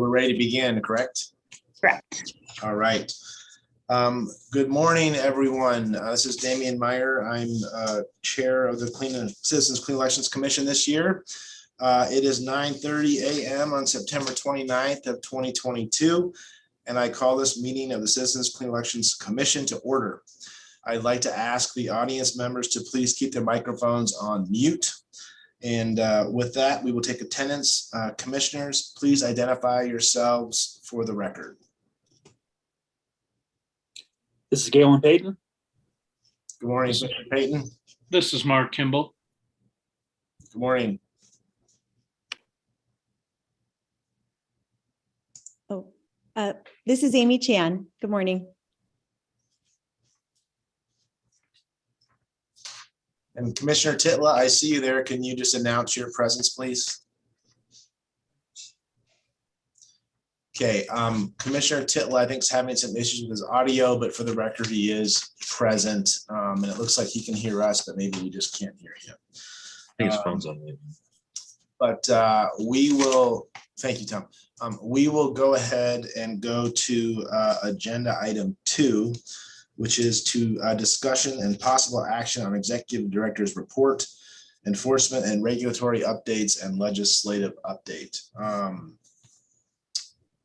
we're ready to begin, correct? Correct. All right. Good morning, everyone. This is Damian Meyer. I'm chair of the Citizens Clean Elections Commission this year. It is 9:30 a.m. on September 29th of 2022, and I call this meeting of the Citizens Clean Elections Commission to order. I'd like to ask the audience members to please keep their microphones on mute. And with that, we will take attendance. Commissioners, please identify yourselves for the record. This is Galen Payton. Good morning, Mr. Payton. This is Mark Kimball. Good morning. This is Amy Chan. Good morning. And Commissioner Titla, I see you there. Can you just announce your presence, please? Okay, Commissioner Titla, I think, is having some issues with his audio, but for the record, he is present. And it looks like he can hear us, but maybe we just can't hear him. I think his phone's on mute. But we will, thank you, Tom. We will go ahead and go to agenda item 2, which is to discussion and possible action on executive director's report, enforcement and regulatory updates, and legislative update.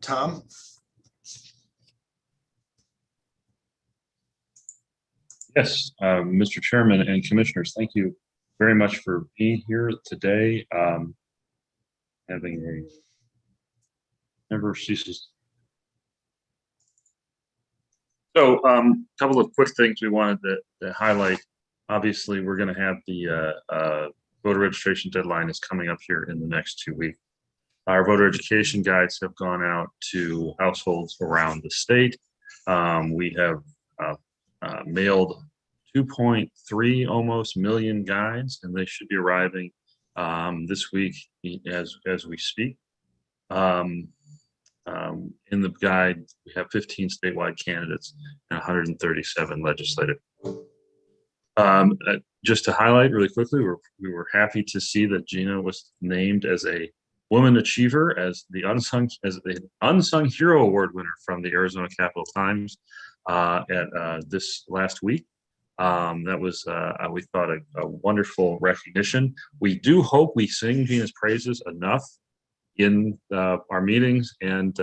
Tom? Yes, Mr. Chairman and Commissioners, thank you very much for being here today. Having a never ceases. So a couple of quick things we wanted to highlight. Obviously, we're going to have the voter registration deadline is coming up here in the next 2 weeks. Our voter education guides have gone out to households around the state. We have mailed 2.3 almost million guides, and they should be arriving this week as we speak. In the guide, we have 15 statewide candidates and 137 legislative. Just to highlight really quickly, we were happy to see that Gina was named as a Woman Achiever, as the unsung hero award winner from the Arizona Capital Times at this last week. That was we thought a wonderful recognition. We do hope we sing Gina's praises enough in our meetings and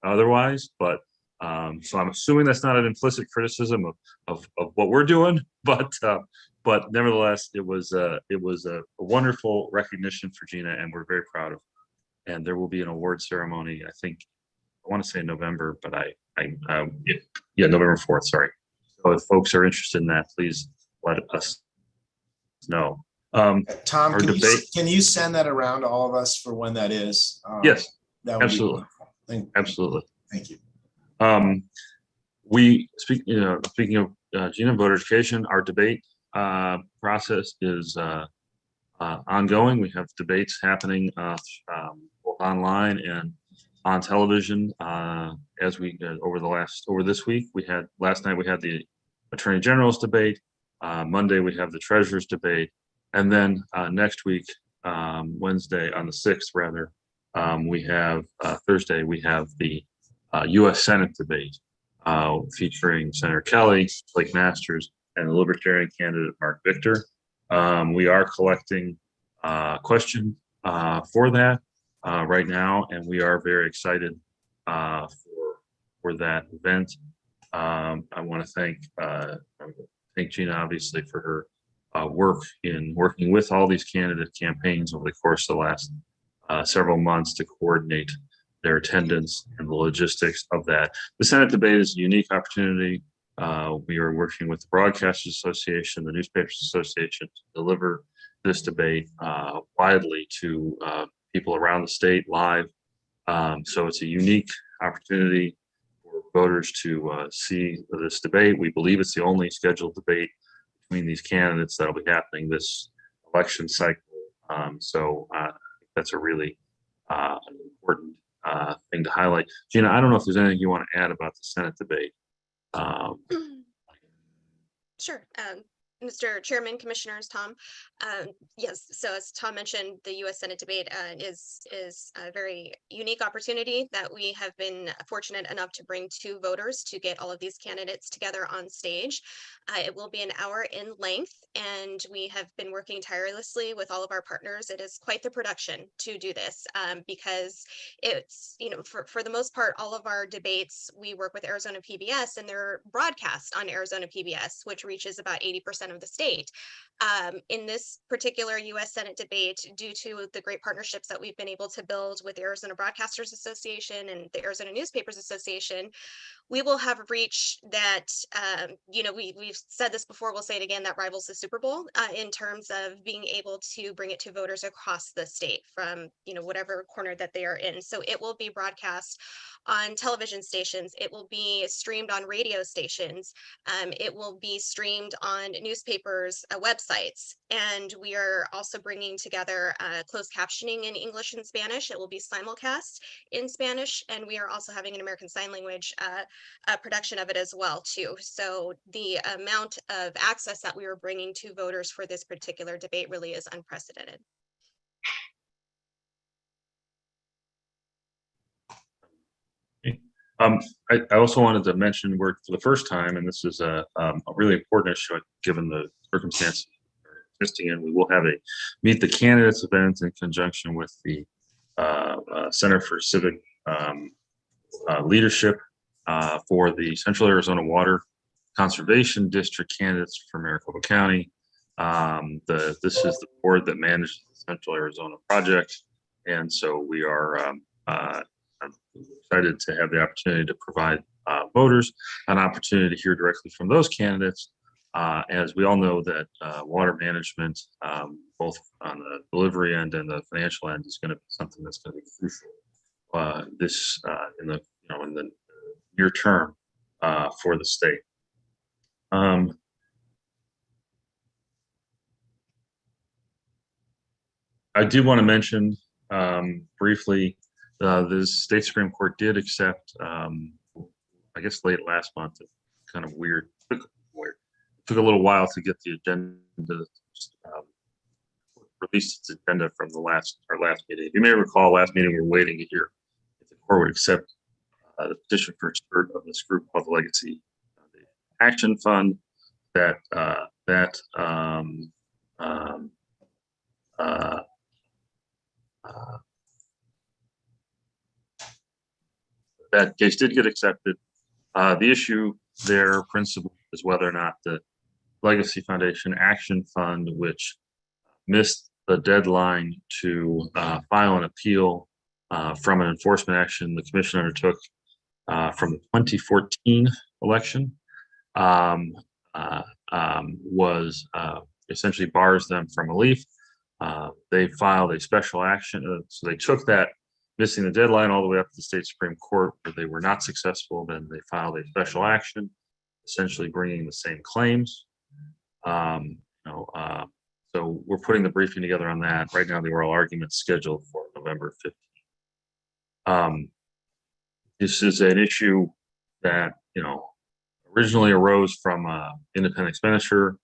otherwise, but so I'm assuming that's not an implicit criticism of what we're doing, but nevertheless, it was a wonderful recognition for Gina, and we're very proud of her. And there will be an award ceremony, I think, I want to say November, but November 4th, sorry. So if folks are interested in that, please let us know. Tom, can you send that around to all of us for when that is? Yes, that would absolutely. Absolutely. Thank you. Speaking of Gina, voter education, our debate process is ongoing. We have debates happening both online and on television. As we over this week, last night we had the Attorney General's debate. Monday we have the Treasurer's debate, and then next week, Wednesday on the 6th, rather, we have Thursday we have the U.S. Senate debate featuring Senator Kelly, Blake Masters, and the Libertarian candidate Mark Victor. We are collecting questions for that right now, and we are very excited for that event. I want to thank Gina, obviously, for her work in working with all these candidate campaigns over the course of the last several months to coordinate their attendance and the logistics of that. The Senate debate is a unique opportunity. We are working with the Broadcasters Association, the Newspapers Association, to deliver this debate widely to people around the state live. So it's a unique opportunity for voters to see this debate. We believe it's the only scheduled debate between these candidates that'll be happening this election cycle. So that's a really important thing to highlight. Gina, I don't know if there's anything you want to add about the Senate debate. Sure. Mr. Chairman, Commissioners, Tom. Yes, so as Tom mentioned, the U.S. Senate debate is a very unique opportunity that we have been fortunate enough to bring to voters to get all of these candidates together on stage. It will be an hour in length, and we have been working tirelessly with all of our partners. It is quite the production to do this because it's, for the most part, all of our debates, we work with Arizona PBS and they're broadcast on Arizona PBS, which reaches about 80% of the state. In this particular U.S. Senate debate, due to the great partnerships that we've been able to build with the Arizona Broadcasters Association and the Arizona Newspapers Association, we will have reach that, we've said this before, we'll say it again, that rivals the Super Bowl in terms of being able to bring it to voters across the state from, whatever corner that they are in. So it will be broadcast on television stations. It will be streamed on radio stations. It will be streamed on newspapers, websites. And we are also bringing together closed captioning in English and Spanish. It will be simulcast in Spanish. And we are also having an American Sign Language production of it as well too. So the amount of access that we were bringing to voters for this particular debate really is unprecedented. I also wanted to mention we're for the first time, and this is a really important issue given the circumstances we're existing in. We will have a Meet the Candidates event in conjunction with the Center for Civic Leadership for the Central Arizona Water Conservation District candidates for Maricopa County. This is the board that manages the Central Arizona project, and so we are I'm excited to have the opportunity to provide voters an opportunity to hear directly from those candidates. As we all know that water management, both on the delivery end and the financial end, is going to be something that's going to be crucial in the near term for the state. I do want to mention briefly. The state Supreme Court did accept, I guess late last month, kind of weird, took a little while to get the agenda, released its agenda from our last meeting. You may recall last meeting we were waiting to hear if the court would accept the petition for support of this group called the Legacy Action Fund that that case did get accepted. The issue there principally is whether or not the Legacy Foundation Action Fund, which missed the deadline to file an appeal from an enforcement action the commission undertook from the 2014 election, was essentially bars them from relief. They filed a special action. So they took that missing the deadline all the way up to the state Supreme Court, where they were not successful. Then they filed a special action, essentially bringing the same claims. So we're putting the briefing together on that. Right now, the oral argument scheduled for November 15th. This is an issue that, originally arose from independent expenditure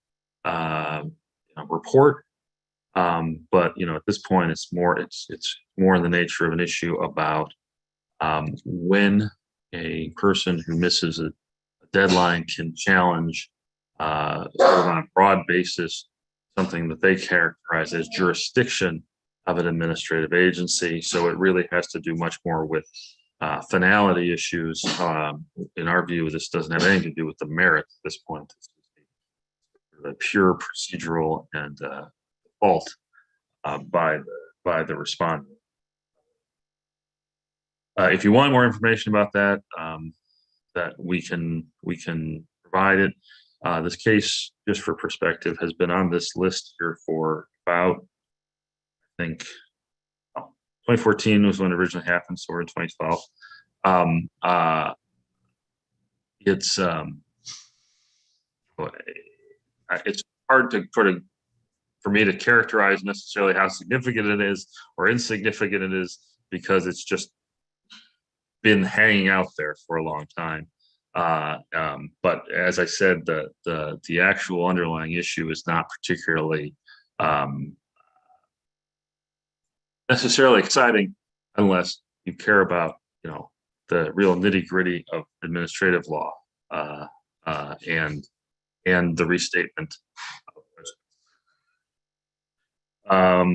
report. But at this point, it's more in the nature of an issue about when a person who misses a deadline can challenge sort of on a broad basis something that they characterize as jurisdiction of an administrative agency. So it really has to do much more with finality issues. In our view, this doesn't have anything to do with the merit at this point. It's the pure procedural and fault by the respondent. If you want more information about that, that we can provide it. This case, just for perspective, has been on this list here for about, I think, 2014 was when it originally happened, so we're in 2012. It's hard to for me to characterize necessarily how significant it is or insignificant it is, because it's just been hanging out there for a long time. But as I said, the actual underlying issue is not particularly necessarily exciting unless you care about, the real nitty gritty of administrative law and the restatement. A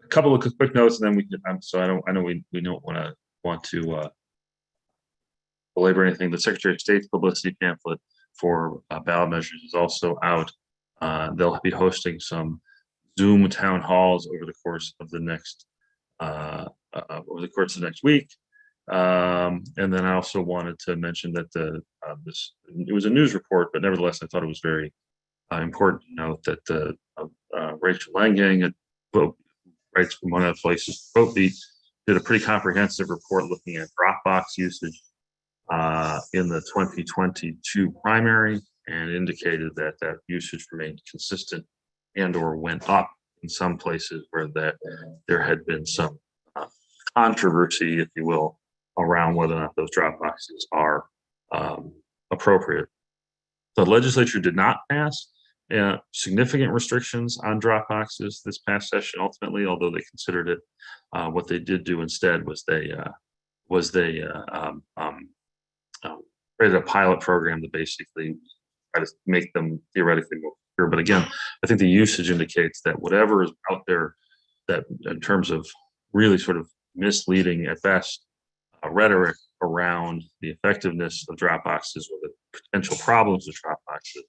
couple of quick notes, and then we can. So I know we don't want to belabor anything. The Secretary of State's publicity pamphlet for ballot measures is also out. They'll be hosting some Zoom town halls over the course of the next week. And then I also wanted to mention that it was a news report, but nevertheless, I thought it was very important to note that Rachel Langang writes from one of the places, VoteBeat, did a pretty comprehensive report looking at Dropbox usage in the 2022 primary, and indicated that usage remained consistent and/or went up in some places where there had been some controversy, if you will, around whether or not those drop boxes are appropriate. The legislature did not pass significant restrictions on drop boxes this past session, ultimately, although they considered it. What they did do instead was they created a pilot program to basically try to make them theoretically more secure. But again, I think the usage indicates that whatever is out there, that in terms of really sort of misleading at best rhetoric around the effectiveness of drop boxes or the potential problems with drop boxes,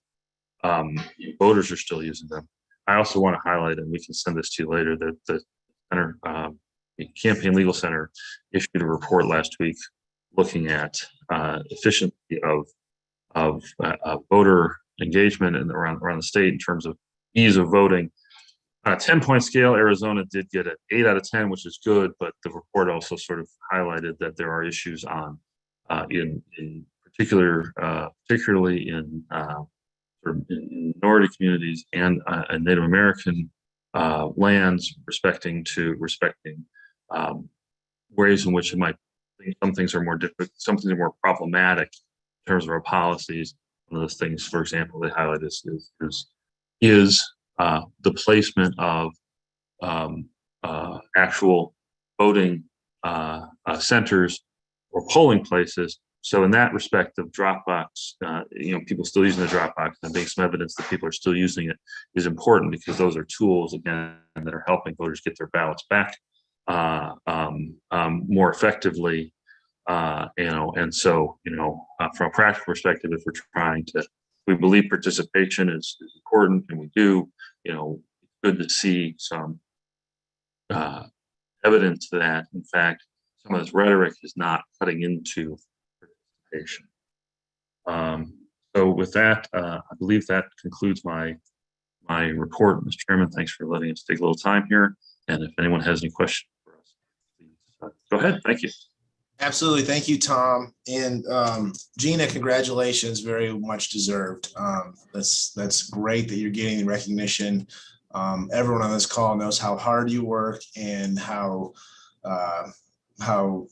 voters are still using them. I also want to highlight, and we can send this to you later, that the Center, the Campaign Legal Center issued a report last week looking at efficiency of voter engagement and around the state in terms of ease of voting. On a 10-point scale, Arizona did get an 8 out of 10, which is good, but the report also sort of highlighted that there are issues in particularly in minority communities and Native American lands, respecting ways in which some things are more difficult, some things are more problematic in terms of our policies. One of those things, for example, they highlight is the placement of actual voting centers or polling places. So in that respect of Dropbox, people still using the Dropbox and being some evidence that people are still using it is important, because those are tools, again, that are helping voters get their ballots back more effectively. And so, from a practical perspective, if we believe participation is important, and we do, it's good to see some evidence that, in fact, some of this rhetoric is not cutting into participation. So with that, I believe that concludes my report, Mr. Chairman. Thanks for letting us take a little time here. And if anyone has any questions for us, please go ahead. Thank you. Absolutely. Thank you, Tom. And Gina, congratulations, very much deserved. That's great that you're getting the recognition. Everyone on this call knows how hard you work and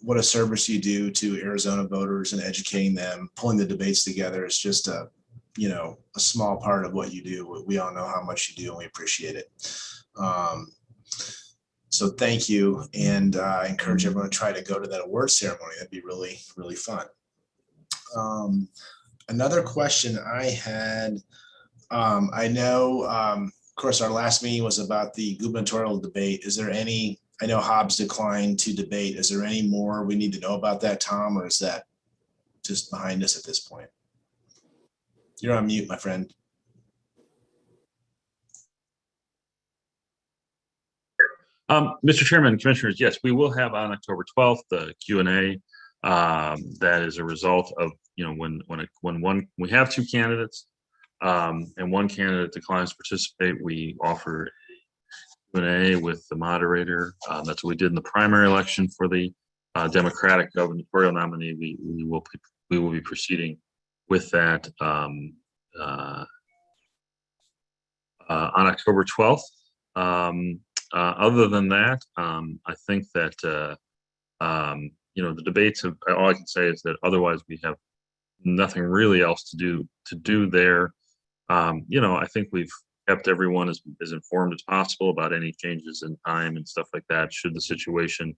what a service you do to Arizona voters and educating them. Pulling the debates together is just a small part of what you do. We all know how much you do, and we appreciate it. So thank you, and I encourage everyone to try to go to that award ceremony. That'd be really, really fun. Another question I had, I know, of course, our last meeting was about the gubernatorial debate. Is there any, I know Hobbs declined to debate. Is there any more we need to know about that, Tom, or is that just behind us at this point? You're on mute, my friend. Mr. Chairman, Commissioners, yes, we will have on October 12th the Q&A. That is a result of when we have two candidates and one candidate declines to participate, we offer a Q&A with the moderator. That's what we did in the primary election for the Democratic gubernatorial nominee. We will be proceeding with that on October 12th. Other than that, I think that the debates have, all I can say is that otherwise we have nothing really else to do there. I think we've kept everyone as informed as possible about any changes in time and stuff like that, should the situation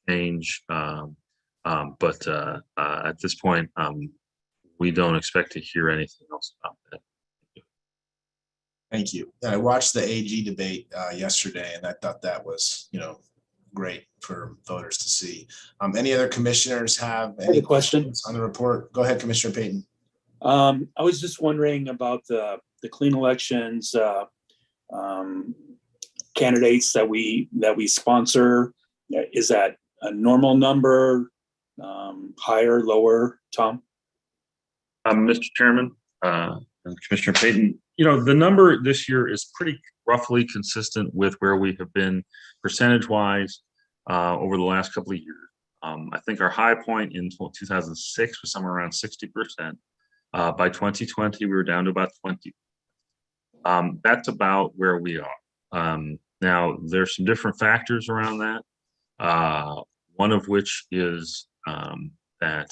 change. But at this point, we don't expect to hear anything else about that. Thank you. I watched the AG debate yesterday, and I thought that was, great for voters to see. Any other commissioners have I have any a question. questions on the report? Go ahead, Commissioner Payton. I was just wondering about the clean elections candidates that we sponsor. Is that a normal number, higher, lower, Tom? Mr. Chairman, and Commissioner Payton, the number this year is pretty roughly consistent with where we have been percentage-wise over the last couple of years. I think our high point in 2006 was somewhere around 60%. By 2020, we were down to about 20. That's about where we are. Now, there's some different factors around that. One of which is that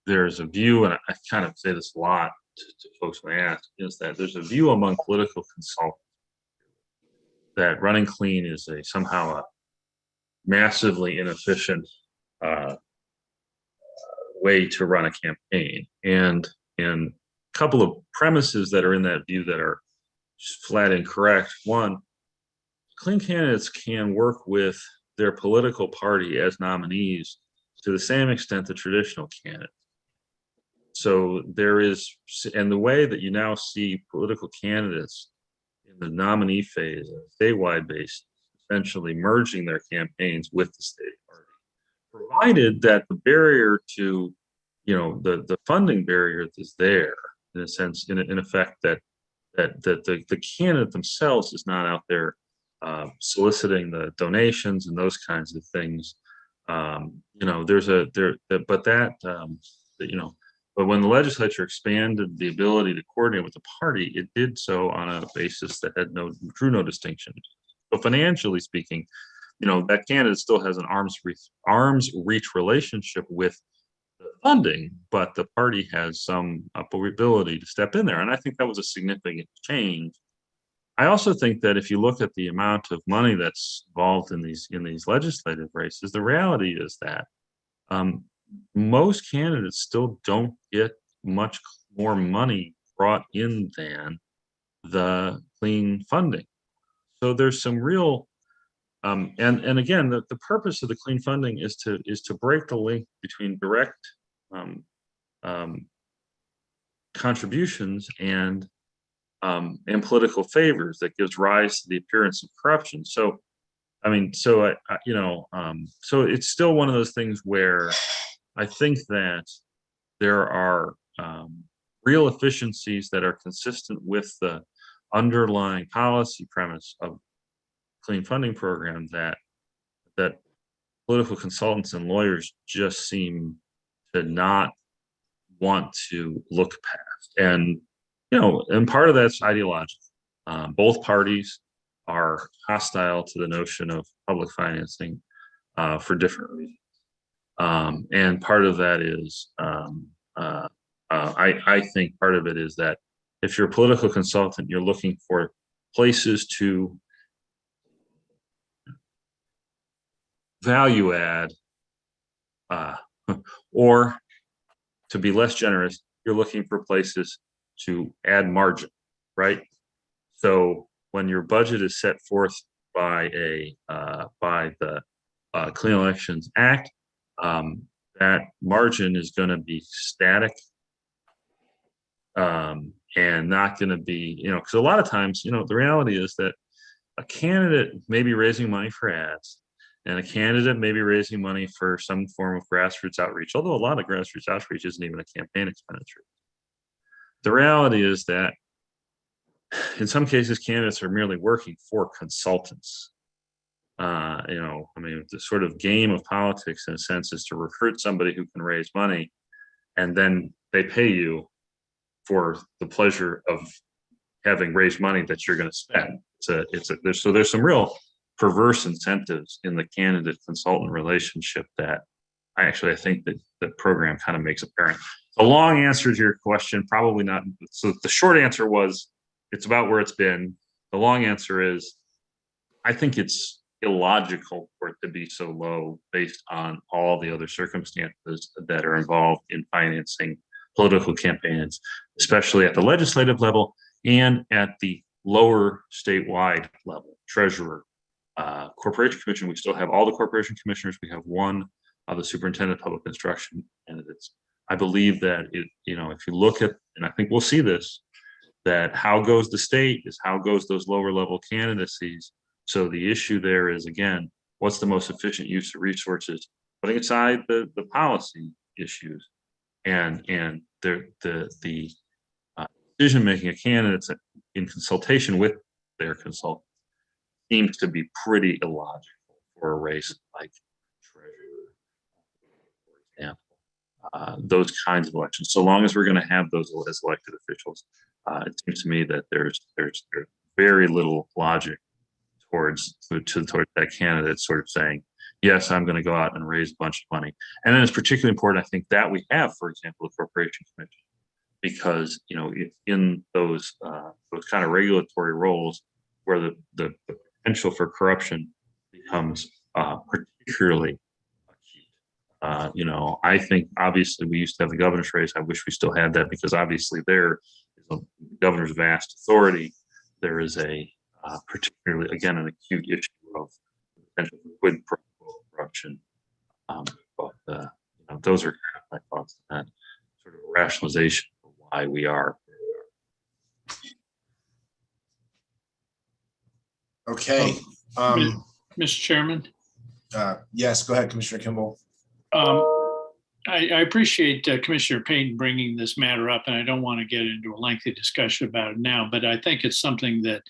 there's a view, and I kind of say this a lot to folks when I ask, is that there's a view among political consultants that running clean is somehow a massively inefficient way to run a campaign. And a couple of premises that are in that view that are just flat incorrect. One, clean candidates can work with their political party as nominees to the same extent the traditional candidates. So there is, and the way that you now see political candidates in the nominee phase, statewide based, essentially merging their campaigns with the state party, provided that the barrier to, the funding barrier is there, in a sense, in effect, that the candidate themselves is not out there soliciting the donations and those kinds of things. But when the legislature expanded the ability to coordinate with the party, it did so on a basis that drew no distinction. So financially speaking, that candidate still has an arm's reach relationship with the funding, but the party has some ability to step in there. And I think that was a significant change. I also think that if you look at the amount of money that's involved in these legislative races, the reality is that most candidates still don't get much more money brought in than the clean funding. So there's some real, and again, the purpose of the clean funding is to break the link between direct contributions and political favors that gives rise to the appearance of corruption. So, so it's still one of those things where I think that there are real efficiencies that are consistent with the underlying policy premise of clean funding program that political consultants and lawyers just seem to not want to look past. And and part of that's ideological. Both parties are hostile to the notion of public financing for different reasons. And part of that is, I think part of it is that if you're a political consultant, you're looking for places to value add, or to be less generous, you're looking for places to add margin, right? So when your budget is set forth by the Clean Elections Act, that margin is going to be static and not going to be, because a lot of times, the reality is that a candidate may be raising money for ads, and a candidate may be raising money for some form of grassroots outreach, although a lot of grassroots outreach isn't even a campaign expenditure. The reality is that in some cases, candidates are merely working for consultants. The sort of game of politics, in a sense, is to recruit somebody who can raise money, and then they pay you for the pleasure of having raised money that you're going to spend. So there's some real perverse incentives in the candidate consultant relationship that I think that the program kind of makes apparent. The long answer to your question, probably not. So the short answer was it's about where it's been. The long answer is I think it's illogical for it to be so low based on all the other circumstances that are involved in financing political campaigns, especially at the legislative level and at the lower statewide level. Treasurer, Corporation Commission, we still have all the corporation commissioners. We have one of the superintendent of public instruction candidates. I believe that if you look at, and I think we'll see this, that how goes the state is how goes those lower level candidacies. So the issue there is, again, what's the most efficient use of resources, putting aside the policy issues and the decision making of candidates in consultation with their consultant seems to be pretty illogical for a race like treasurer, for example. Those kinds of elections. So long as we're going to have those as elected officials, it seems to me that there's very little logic towards that candidate sort of saying, yes, I'm going to go out and raise a bunch of money. And then it's particularly important, I think, that we have, for example, a corporation commission, because if in those kind of regulatory roles where the potential for corruption becomes particularly acute. I think obviously we used to have the governor's race. I wish we still had that, because obviously there is a governor's vast authority. There is a particularly, again, an acute issue of potential for quid pro quo corruption. But those are kind of my thoughts on that sort of rationalization for why we are. Okay. Mr. Chairman, Yes, go ahead, Commissioner Kimball. I appreciate Commissioner Payton bringing this matter up, and I don't want to get into a lengthy discussion about it now, but I think it's something that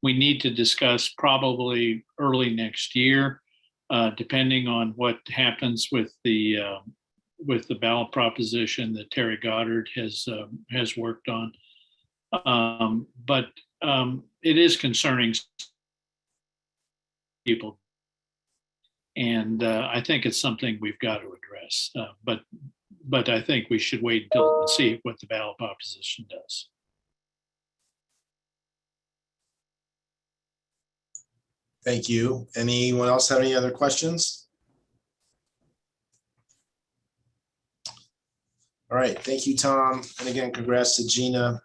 we need to discuss probably early next year, depending on what happens with the ballot proposition that Terry Goddard has worked on. But it is concerning people, and I think it's something we've got to address. But I think we should wait until and see what the ballot proposition does. Thank you. Anyone else have any other questions? All right, thank you, Tom. And again, congrats to Gina.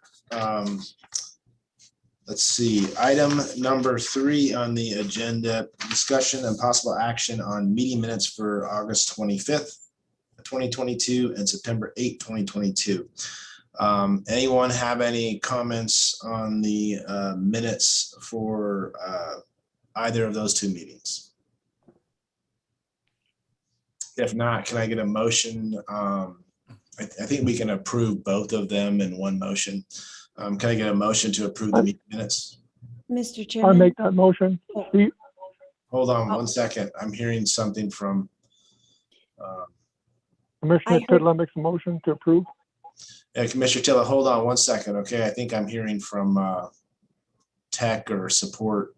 Let's see, item number 3 on the agenda, discussion and possible action on meeting minutes for August 25th, 2022 and September 8th, 2022. Anyone have any comments on the minutes for either of those 2 meetings? If not, can I get a motion? I think we can approve both of them in one motion. Can I get a motion to approve the meeting minutes? Mr. I Chairman. make that motion. Hold on 1 second. I'm hearing something from. Commissioner I heard- Titler makes a motion to approve. Commissioner Tiller, hold on 1 second. Okay, I think I'm hearing from tech or support.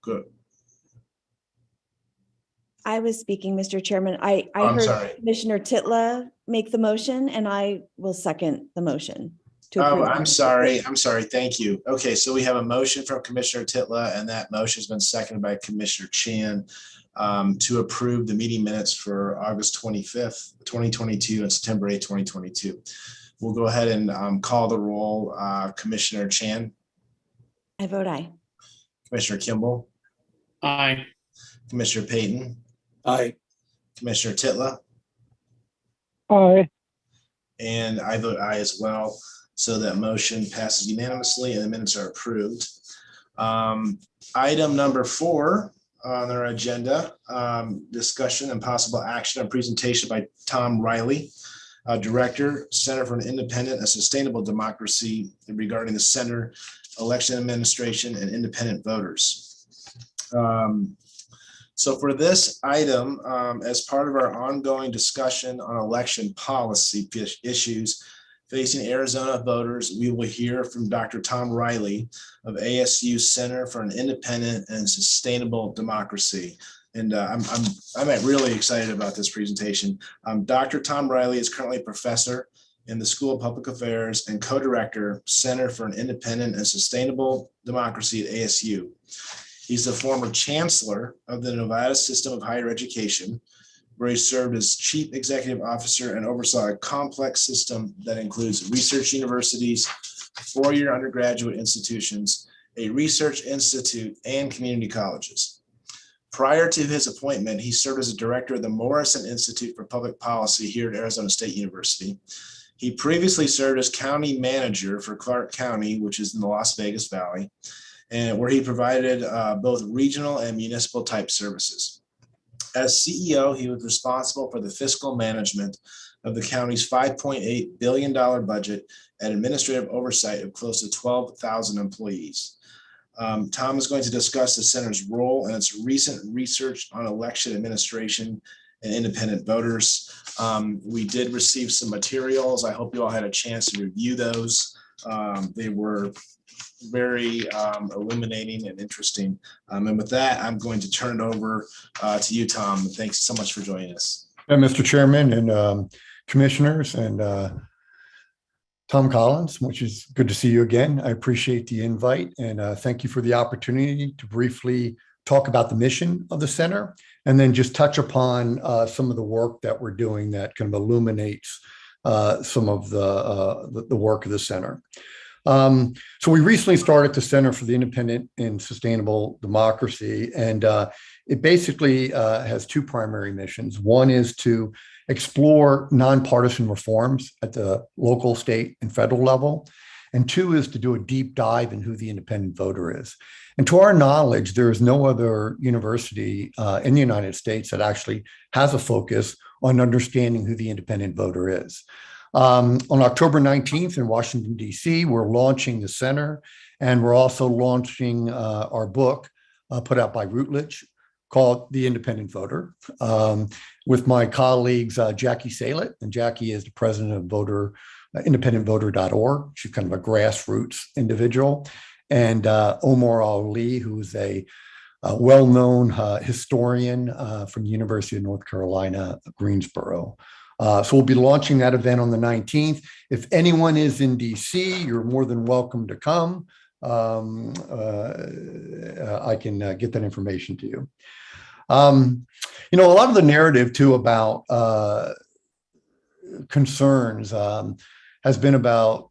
Good. I was speaking, Mr. Chairman. I I'm heard sorry. Commissioner Titla make the motion, and I will second the motion. to Oh, approve. I'm sorry. I'm sorry. Thank you. Okay, so we have a motion from Commissioner Titla, and that motion has been seconded by Commissioner Chan to approve the meeting minutes for August 25th, 2022 and September 8th, 2022. We'll go ahead and call the roll. Commissioner Chan, I vote aye. Commissioner Kimball, Aye. Commissioner Payton, Aye. Commissioner Titla, Aye. and I vote aye as well. So that motion passes unanimously and the minutes are approved. Item number 4 on our agenda, discussion and possible action on presentation by Tom Riley, Director, Center for an Independent and Sustainable Democracy regarding the Center, Election Administration, and Independent Voters. So for this item, as part of our ongoing discussion on election policy issues facing Arizona voters, we will hear from Dr. Tom Riley of ASU Center for an Independent and Sustainable Democracy. And I'm really excited about this presentation. Dr. Tom Riley is currently a professor in the School of Public Affairs and co-director, Center for an Independent and Sustainable Democracy at ASU. He's the former chancellor of the Nevada System of Higher Education, where he served as chief executive officer and oversaw a complex system that includes research universities, four-year undergraduate institutions, a research institute, and community colleges. Prior to his appointment, he served as a director of the Morrison Institute for Public Policy here at Arizona State University. He previously served as county manager for Clark County, which is in the Las Vegas Valley, and where he provided both regional and municipal type services. As CEO, he was responsible for the fiscal management of the county's $5.8 billion budget and administrative oversight of close to 12,000 employees. Tom is going to discuss the center's role and its recent research on election administration and independent voters. We did receive some materials. I hope you all had a chance to review those. They were very illuminating and interesting. And with that, I'm going to turn it over to you, Tom. Thanks so much for joining us. Mr. Chairman and commissioners and Tom Collins, which is good to see you again. I appreciate the invite and thank you for the opportunity to briefly talk about the mission of the center and then just touch upon some of the work that we're doing that kind of illuminates some of the work of the center. So we recently started the Center for the Independent and Sustainable Democracy, and it basically has two primary missions. One is to explore nonpartisan reforms at the local, state, and federal level. And two is to do a deep dive in who the independent voter is. And to our knowledge, there is no other university in the United States that actually has a focus on understanding who the independent voter is. On October 19th in Washington, D.C., we're launching the center, and we're also launching our book put out by Routledge called The Independent Voter with my colleagues, Jackie Salet, and Jackie is the president of independentvoter.org. She's kind of a grassroots individual. And Omar Ali, who's a well-known historian from the University of North Carolina, Greensboro. So we'll be launching that event on the 19th. If anyone is in DC, you're more than welcome to come. I can get that information to you. You know, a lot of the narrative too about concerns has been about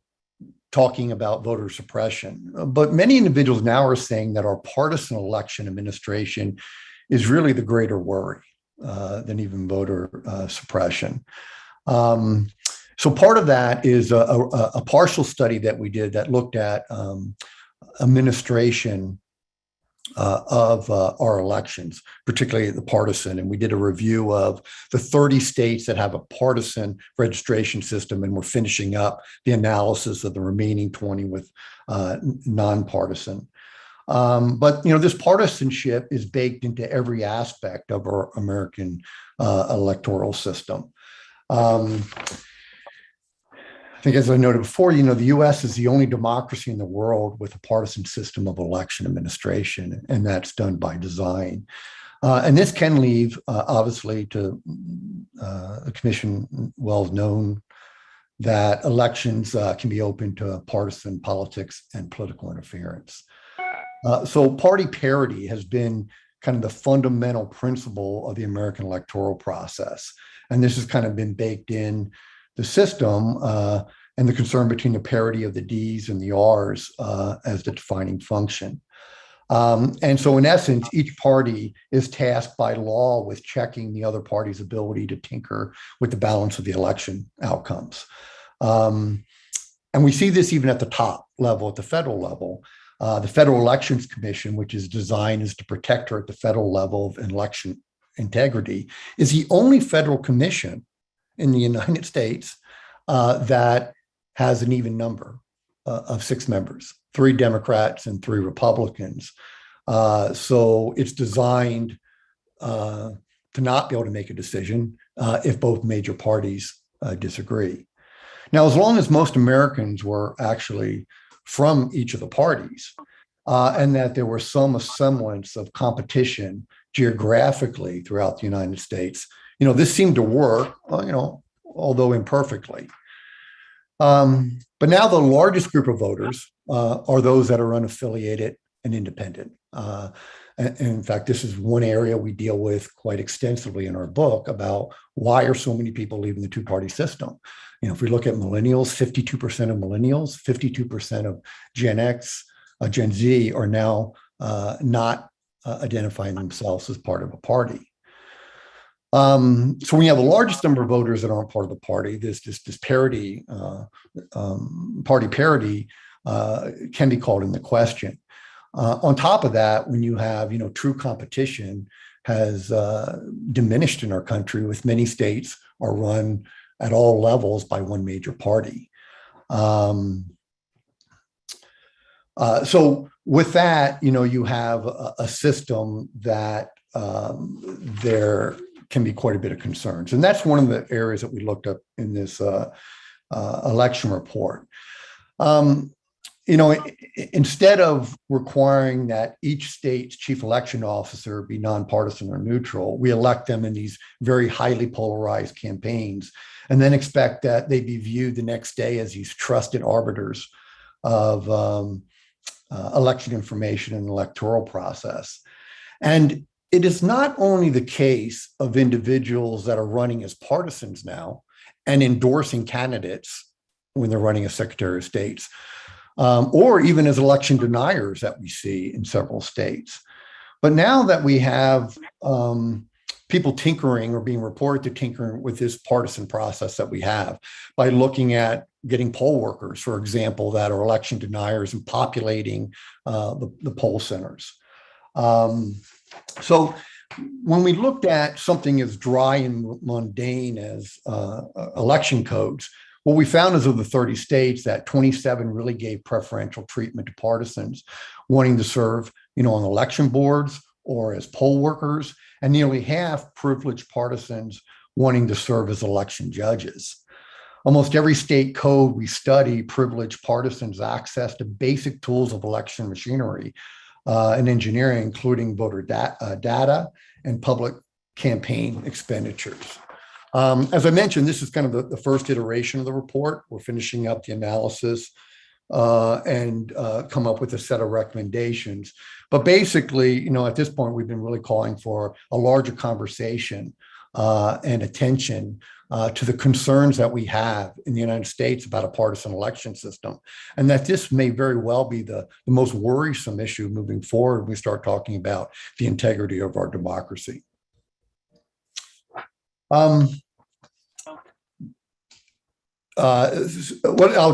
talking about voter suppression, but many individuals now are saying that our partisan election administration is really the greater worry than even voter suppression. So part of that is a partial study that we did that looked at administration of our elections, particularly the partisan. And we did a review of the 30 states that have a partisan registration system, and we're finishing up the analysis of the remaining 20 with nonpartisan. But, you know, this partisanship is baked into every aspect of our American electoral system. I think, as I noted before, you know, the U.S. is the only democracy in the world with a partisan system of election administration, and that's done by design. And this can leave, obviously, to the commission well known that elections can be open to partisan politics and political interference. So party parity has been kind of the fundamental principle of the American electoral process. And this has kind of been baked in the system and the concern between the parity of the Ds and the Rs as the defining function. And so in essence, each party is tasked by law with checking the other party's ability to tinker with the balance of the election outcomes. And we see this even at the top level, at the federal level. The Federal Elections Commission, which is designed as to protect her at the federal level of election integrity, is the only federal commission in the United States that has an even number of 6 members, 3 Democrats and 3 Republicans. So it's designed to not be able to make a decision if both major parties disagree. Now, as long as most Americans were actually from each of the parties, and that there was some semblance of competition geographically throughout the United States, this seemed to work, although imperfectly. But now the largest group of voters are those that are unaffiliated and independent. And in fact, this is one area we deal with quite extensively in our book about why are so many people leaving the two-party system. If we look at millennials, 52% of millennials, 52% of Gen X, Gen Z are now not identifying themselves as part of a party. So when you have the largest number of voters that aren't part of the party, this parity, party parity can be called into question. On top of that, when you have, true competition has diminished in our country, with many states are run at all levels by one major party. So with that, you have a system that there can be quite a bit of concerns. And that's one of the areas that we looked up in this election report. Instead of requiring that each state's chief election officer be nonpartisan or neutral, we elect them in these very highly polarized campaigns and then expect that they be viewed the next day as these trusted arbiters of election information and electoral process. And it is not only the case of individuals that are running as partisans now and endorsing candidates when they're running as Secretary of States, or even as election deniers that we see in several states. But now that we have people tinkering or being reported to tinkering with this partisan process that we have by looking at getting poll workers, for example, that are election deniers and populating the poll centers. So when we looked at something as dry and mundane as election codes, what we found is of the 30 states that 27 really gave preferential treatment to partisans wanting to serve, on election boards or as poll workers, and nearly half privileged partisans wanting to serve as election judges. Almost every state code we study privileged partisans access to basic tools of election machinery and engineering, including voter data and public campaign expenditures. As I mentioned, this is kind of the first iteration of the report. We're finishing up the analysis and come up with a set of recommendations. But basically, at this point, we've been really calling for a larger conversation and attention to the concerns that we have in the United States about a partisan election system, and that this may very well be the most worrisome issue moving forward when we start talking about the integrity of our democracy. I'll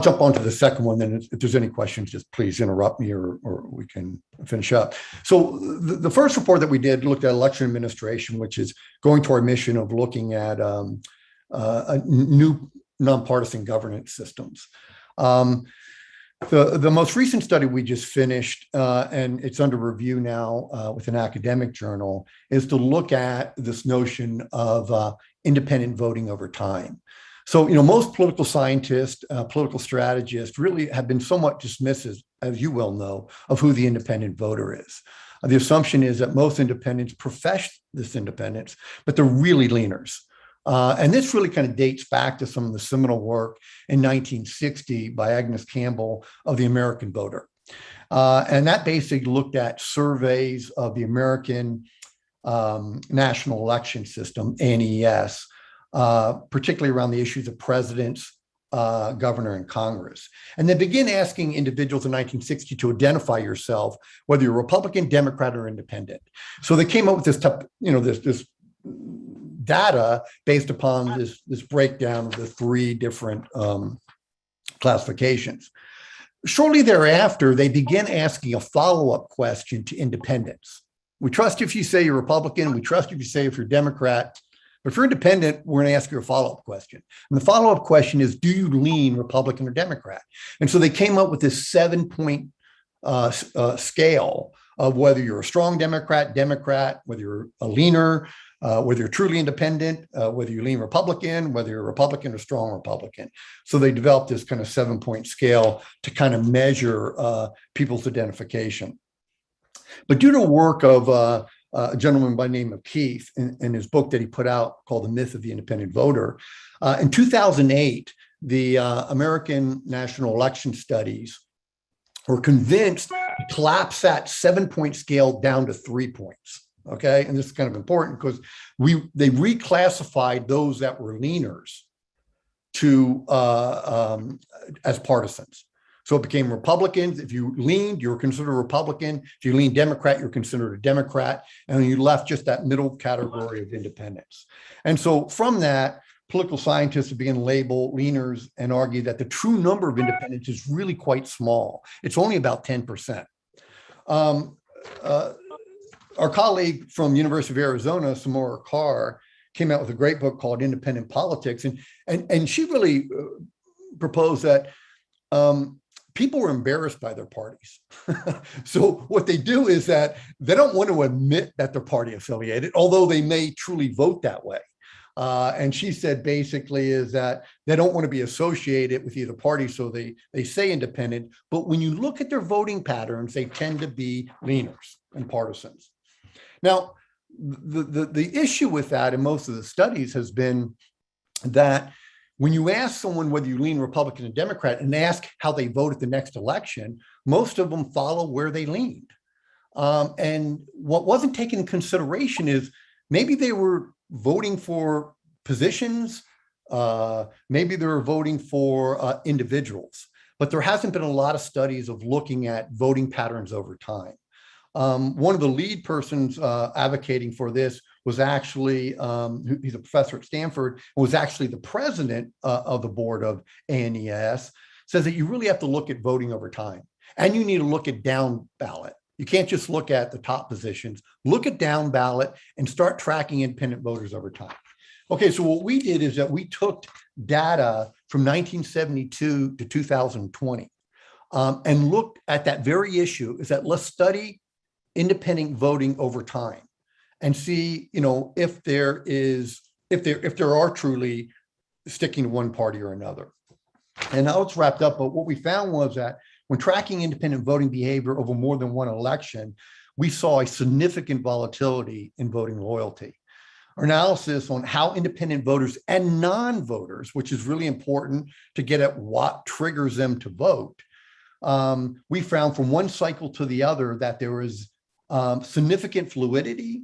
jump on to the second one, then if there's any questions, just please interrupt me or we can finish up. So the first report that we did looked at election administration, which is going to our mission of looking at new nonpartisan governance systems. The most recent study we just finished, and it's under review now with an academic journal, is to look at this notion of independent voting over time. So, most political scientists, political strategists really have been somewhat dismissive, as you well know, of who the independent voter is. The assumption is that most independents profess this independence, but they're really leaners. And this really kind of dates back to some of the seminal work in 1960 by Agnes Campbell of the American Voter. And that basically looked at surveys of the American National Election System, NES, particularly around the issues of presidents, governor, and Congress. And they begin asking individuals in 1960 to identify yourself, whether you're Republican, Democrat, or Independent. So they came up with this, this data based upon this breakdown of the three different classifications. Shortly thereafter, they begin asking a follow-up question to independents. We trust you if you say you're Republican. We trust you if you say if you're Democrat. But if you're independent, we're going to ask you a follow-up question. And the follow-up question is, do you lean Republican or Democrat? And so they came up with this 7-point scale of whether you're a strong Democrat, whether you're a leaner, whether you're truly independent, whether you lean Republican, whether you're a Republican or strong Republican. So they developed this kind of 7-point scale to kind of measure people's identification. But due to work of a gentleman by the name of Keith in his book that he put out called The Myth of the Independent Voter, in 2008, the American National Election Studies were convinced to collapse that 7-point scale down to 3 points. Okay, and this is kind of important because they reclassified those that were leaners to as partisans. So it became Republicans. If you leaned, you were considered a Republican. If you leaned Democrat, you're considered a Democrat. And you left just that middle category of independence. And so from that, political scientists have begun to label leaners and argue that the true number of independents is really quite small. It's only about 10%. Our colleague from University of Arizona, Samora Carr, came out with a great book called Independent Politics. And she really proposed that people were embarrassed by their parties. So what they do is that they don't want to admit that they're party affiliated, although they may truly vote that way. And she said basically is that they don't want to be associated with either party, so they say independent. But when you look at their voting patterns, they tend to be leaners and partisans. Now, the issue with that in most of the studies has been that when you ask someone whether you lean Republican or Democrat and ask how they vote at the next election, most of them follow where they leaned. And what wasn't taken into consideration is maybe they were voting for positions, maybe they were voting for individuals, but there hasn't been a lot of studies of looking at voting patterns over time. One of the lead persons advocating for this was actually, he's a professor at Stanford, was actually the president of the board of ANES, says that you really have to look at voting over time. And you need to look at down ballot. You can't just look at the top positions. Look at down ballot and start tracking independent voters over time. Okay, so what we did is that we took data from 1972 to 2020 and looked at that very issue, is that let's study independent voting over time and see, if there are truly sticking to one party or another. And now it's wrapped up, but what we found was that when tracking independent voting behavior over more than one election, we saw a significant volatility in voting loyalty. Our analysis on how independent voters and non-voters, which is really important to get at what triggers them to vote, we found from one cycle to the other that there was significant fluidity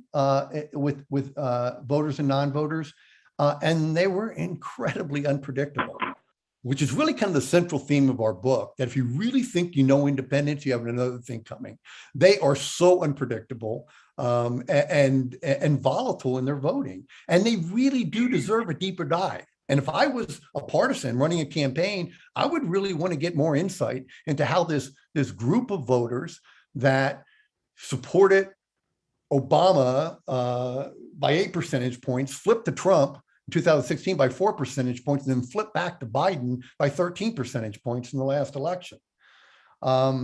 with voters and non-voters, and they were incredibly unpredictable, which is really kind of the central theme of our book, that if you really think you know independence, you have another thing coming. They are so unpredictable and volatile in their voting, and they really do deserve a deeper dive. And if I was a partisan running a campaign, I would really want to get more insight into how this group of voters that supported Obama by 8 percentage points, flipped to Trump in 2016 by 4 percentage points, and then flipped back to Biden by 13 percentage points in the last election. But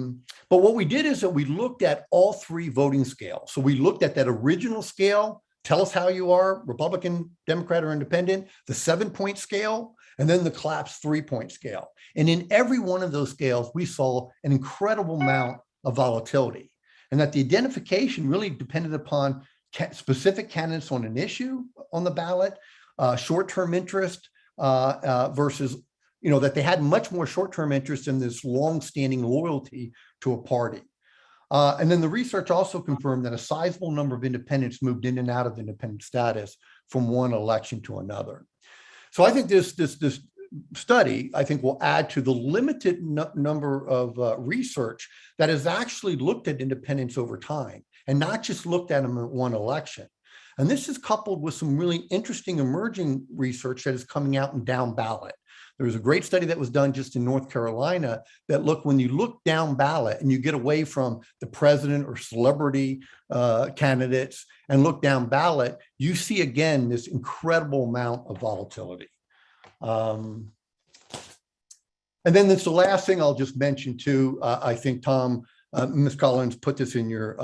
what we did is that we looked at all three voting scales. So we looked at that original scale, tell us how you are, Republican, Democrat, or Independent, the 7-point scale, and then the collapsed 3-point scale. And in every one of those scales, we saw an incredible amount of volatility, and that the identification really depended upon specific candidates on an issue on the ballot, short-term interest versus, that they had much more short-term interest in this long-standing loyalty to a party. And then the research also confirmed that a sizable number of independents moved in and out of independent status from one election to another. So I think this study, I think, will add to the limited number of research that has actually looked at independents over time and not just looked at them in one election. And this is coupled with some really interesting emerging research that is coming out in down ballot. There was a great study that was done just in North Carolina that when you look down ballot and you get away from the president or celebrity candidates and look down ballot, you see again this incredible amount of volatility. And then this the last thing I'll just mention too. I think Tom, Ms. Collins put this in your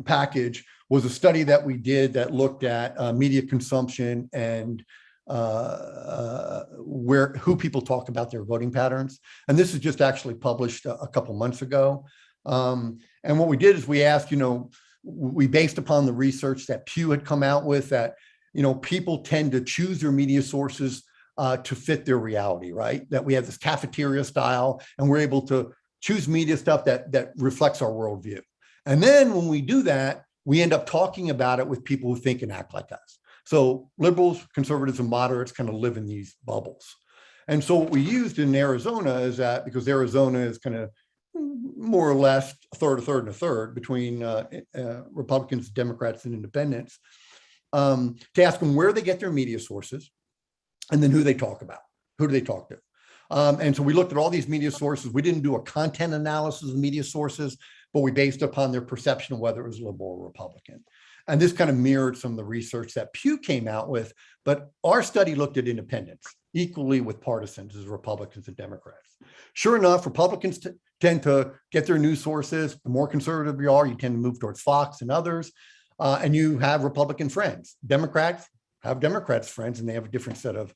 package was a study that we did that looked at media consumption and who people talk about their voting patterns. And this is just actually published a couple months ago. And what we did is we asked, we based upon the research that Pew had come out with that, people tend to choose their media sources to fit their reality, right? That we have this cafeteria style and we're able to choose media stuff that reflects our worldview. And then when we do that, we end up talking about it with people who think and act like us. So liberals, conservatives, and moderates kind of live in these bubbles. And so what we used in Arizona is that because Arizona is kind of more or less a third between Republicans, Democrats, and independents, to ask them where they get their media sources and then who they talk about. Who do they talk to? And so we looked at all these media sources. We didn't do a content analysis of media sources, but we based upon their perception of whether it was liberal or Republican. And this kind of mirrored some of the research that Pew came out with, but our study looked at independents equally with partisans as Republicans and Democrats. Sure enough, Republicans tend to get their news sources. The more conservative you are, you tend to move towards Fox and others, and you have Republican friends. Democrats have Democrats friends, and they have a different set of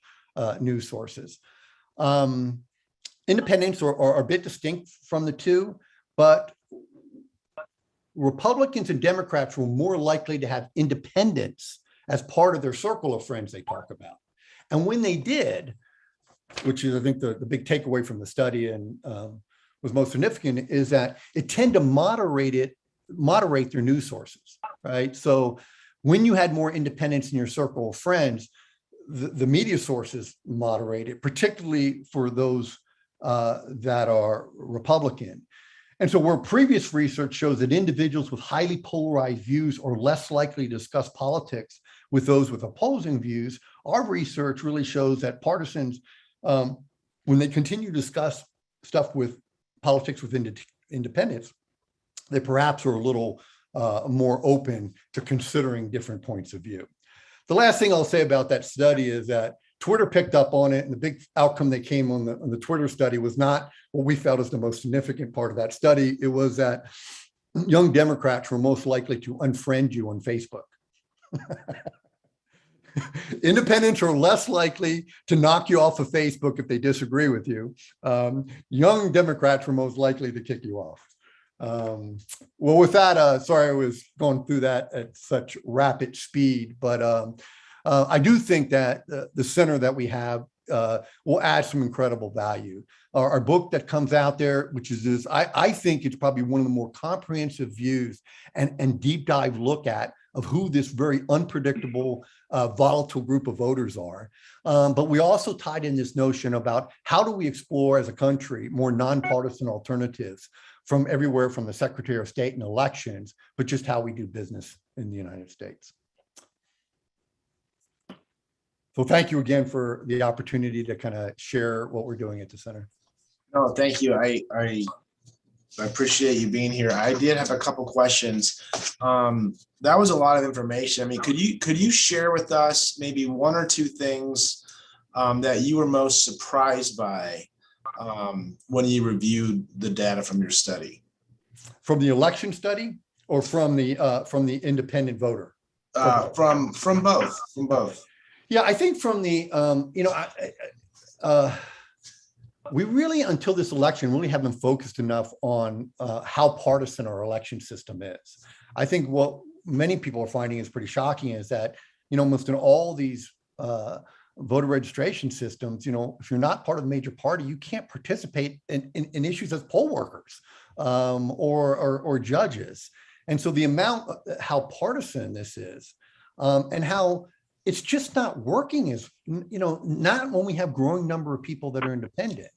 news sources. Independents are a bit distinct from the two, but Republicans and Democrats were more likely to have independents as part of their circle of friends they talk about. And when they did, which is, I think, the big takeaway from the study and was most significant, is that it tended to moderate their news sources, right? So when you had more independents in your circle of friends, the media sources moderated, particularly for those that are Republican. And so where previous research shows that individuals with highly polarized views are less likely to discuss politics with those with opposing views, our research really shows that partisans, when they continue to discuss stuff with politics with independents, they perhaps are a little more open to considering different points of view. The last thing I'll say about that study is that Twitter picked up on it, and the big outcome that came on the Twitter study was not what we felt is the most significant part of that study. It was that young Democrats were most likely to unfriend you on Facebook. Independents are less likely to knock you off of Facebook if they disagree with you. Young Democrats were most likely to kick you off. Well, with that, sorry I was going through that at such rapid speed, but I do think that the center that we have will add some incredible value. Our book that comes out there, which is this, I think it's probably one of the more comprehensive views and deep dive look at of who this very unpredictable, volatile group of voters are. But we also tied in this notion about how do we explore as a country more nonpartisan alternatives from everywhere from the Secretary of State and elections, but just how we do business in the United States. So thank you again for the opportunity to kind of share what we're doing at the center. No, thank you. I appreciate you being here. I did have a couple questions. That was a lot of information. I mean, could you share with us maybe one or two things that you were most surprised by when you reviewed the data from your study? From the election study or from the independent voter? From both. Yeah, I think from the, we really, until this election, really haven't focused enough on how partisan our election system is. I think what many people are finding is pretty shocking is that, almost in all these voter registration systems, if you're not part of a major party, you can't participate in issues as poll workers or judges. And so the amount, how partisan this is and how it's just not working as, not when we have growing number of people that are independent.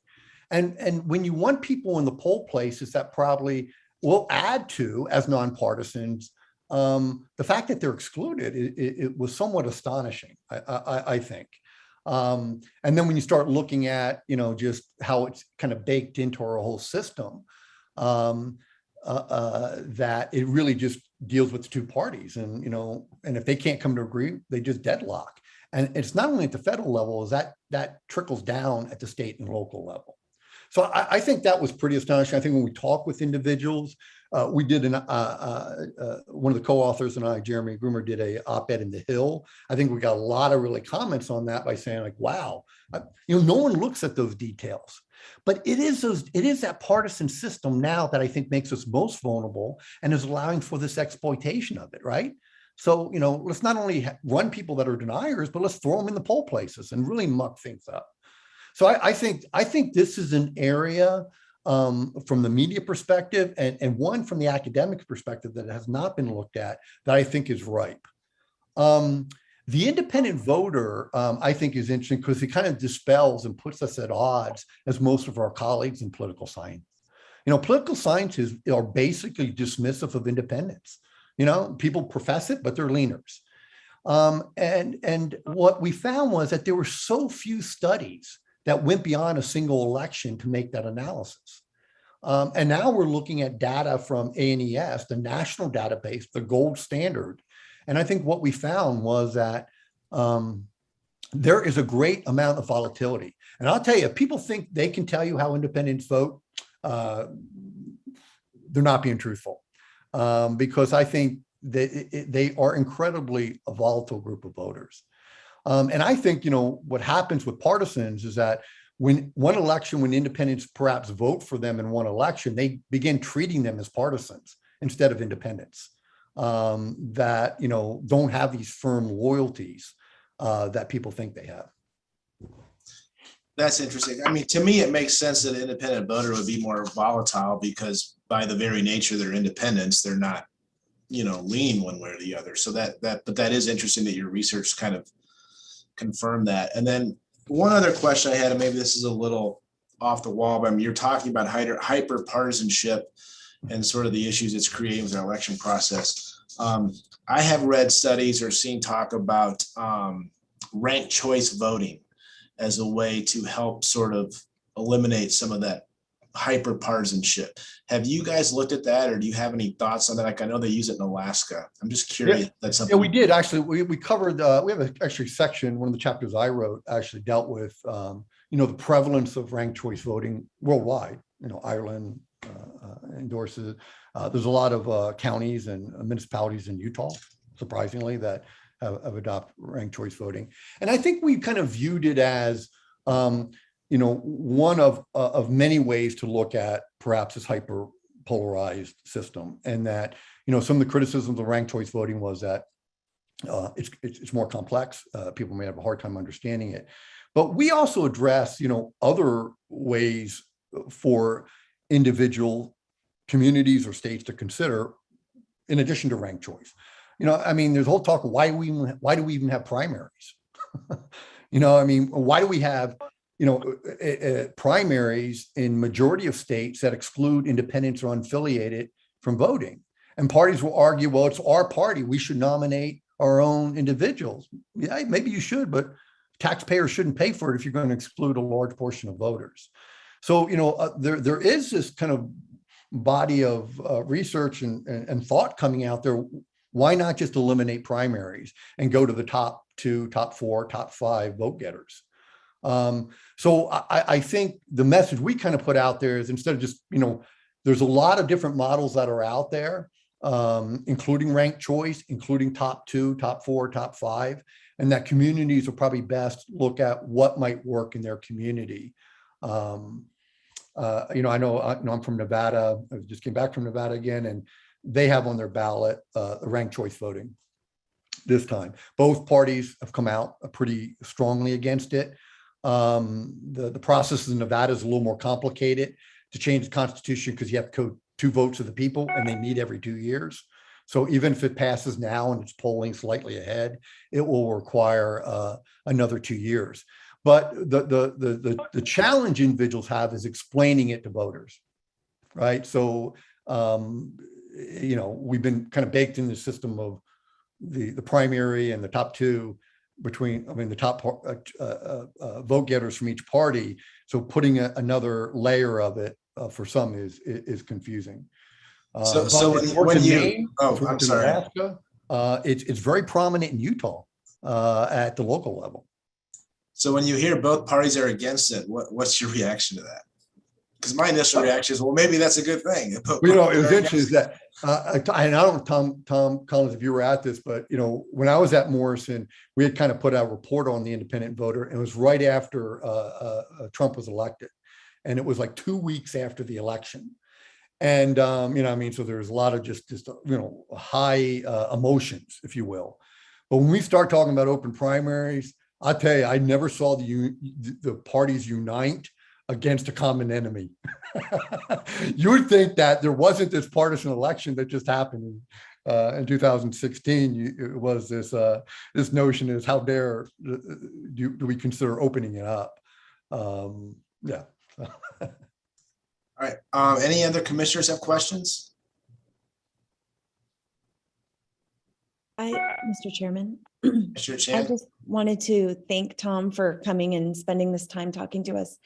And when you want people in the poll places that probably will add to, as nonpartisans, the fact that they're excluded, it was somewhat astonishing, I think. And then when you start looking at, just how it's kind of baked into our whole system, that it really just deals with the two parties, and and if they can't come to agree, they just deadlock. And it's not only at the federal level, is that trickles down at the state and local level. So I think that was pretty astonishing. I think when we talk with individuals, we did one of the co-authors and I, Jeremy Groomer, did a op-ed in The Hill. I think we got a lot of really comments on that by saying like, wow, no one looks at those details. But it is that partisan system now that I think makes us most vulnerable and is allowing for this exploitation of it, right? So, let's not only run people that are deniers, but let's throw them in the poll places and really muck things up. So I think this is an area from the media perspective and one from the academic perspective that has not been looked at that I think is ripe. The independent voter, I think, is interesting because it kind of dispels and puts us at odds as most of our colleagues in political science. Political scientists are basically dismissive of independence. People profess it, but they're leaners. And what we found was that there were so few studies that went beyond a single election to make that analysis. And now we're looking at data from ANES, the national database, the gold standard. And I think what we found was that there is a great amount of volatility. And I'll tell you, if people think they can tell you how independents vote, they're not being truthful. Because I think that they are incredibly a volatile group of voters. And I think, what happens with partisans is that when independents perhaps vote for them in one election, they begin treating them as partisans instead of independents that, don't have these firm loyalties that people think they have. That's interesting. I mean, to me, it makes sense that an independent voter would be more volatile because by the very nature of their independence, they're not, lean one way or the other. So but that is interesting that your research kind of confirmed that. And then one other question I had, and maybe this is a little off the wall, but you're talking about hyper partisanship and sort of the issues it's creating with our election process. I have read studies or seen talk about ranked choice voting as a way to help sort of eliminate some of that hyper partisanship. Have you guys looked at that, or do you have any thoughts on that? Like, I know they use it in Alaska. I'm just curious. That's something. Yeah, we did actually. We covered. We have an actually section. One of the chapters I wrote actually dealt with the prevalence of ranked choice voting worldwide. Ireland endorses it. There's a lot of counties and municipalities in Utah, surprisingly, that have adopted ranked choice voting. And I think we kind of viewed it as one of many ways to look at perhaps this hyper polarized system, and that some of the criticisms of ranked choice voting was that it's more complex. People may have a hard time understanding it, but we also address other ways for individual communities or states to consider in addition to ranked choice. There's a whole talk of why do we even have primaries? Why do we have primaries in majority of states that exclude independents or unaffiliated from voting? And parties will argue, well, it's our party, we should nominate our own individuals. Yeah, maybe you should, but taxpayers shouldn't pay for it if you're going to exclude a large portion of voters. So, there is this kind of body of research and thought coming out there. Why not just eliminate primaries and go to the top 2, top 4, top 5 vote getters? So I think the message we kind of put out there is, instead of just, there's a lot of different models that are out there, including ranked choice, including top 2, top 4, top 5, and that communities will probably best look at what might work in their community. I know I'm from Nevada. I just came back from Nevada again, and they have on their ballot ranked choice voting this time. Both parties have come out pretty strongly against it. The process in Nevada is a little more complicated to change the constitution because you have to code 2 votes of the people, and they meet every 2 years. So even if it passes now and it's polling slightly ahead, it will require another 2 years. But the challenge individuals have is explaining it to voters, right? So we've been kind of baked in the system of the primary and the top 2 between, the top vote getters from each party. So putting another layer of it for some is confusing. So when you, I'm sorry. Alaska, it's very prominent in Utah at the local level. So when you hear both parties are against it, what's your reaction to that? because my initial reaction is, well, maybe that's a good thing. Well, it was interesting is that, and I don't know, Tom Collins, if you were at this, but, when I was at Morrison, we had kind of put out a report on the independent voter, and it was right after Trump was elected. And it was like 2 weeks after the election. And, so there's a lot of just high emotions, if you will. But when we start talking about open primaries, I'll tell you, I never saw the parties unite against a common enemy. You would think that there wasn't this partisan election that just happened in 2016. It was this notion is how dare do we consider opening it up? Yeah. All right. Any other commissioners have questions? Mr. Chairman, Mr. I Chan? just wanted to thank Tom for coming and spending this time talking to us.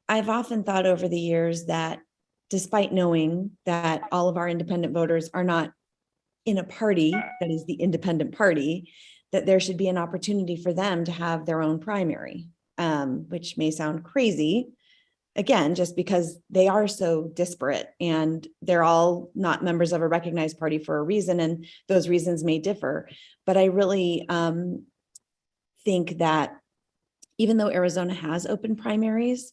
I've often thought over the years that despite knowing that all of our independent voters are not in a party that is the independent party, that there should be an opportunity for them to have their own primary, which may sound crazy, again, just because they are so disparate and they're all not members of a recognized party for a reason, and those reasons may differ. But I really think that even though Arizona has open primaries,